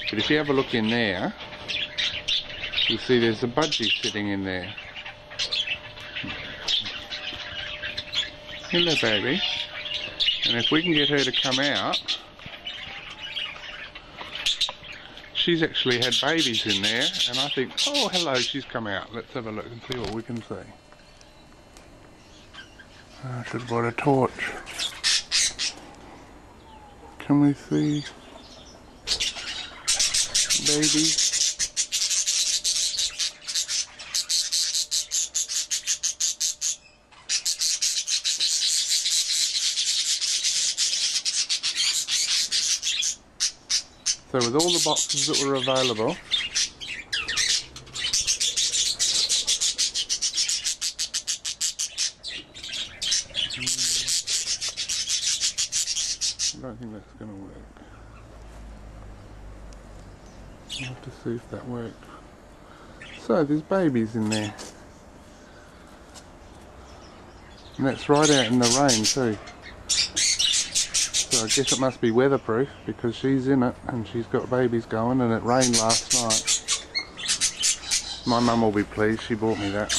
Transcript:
But if you have a look in there, you'll see there's a budgie sitting in there. Hello, baby. And if we can get her to come out, she's actually had babies in there, and I think, oh hello, she's come out. Let's have a look and see what we can see. I should have brought a torch. Can we see babies? So with all the boxes that were available, I don't think that's going to work. I'll have to see if that worked. So there's babies in there. And that's right out in the rain too. So I guess it must be weatherproof because she's in it and she's got babies going, and it rained last night. My mum will be pleased, she bought me that.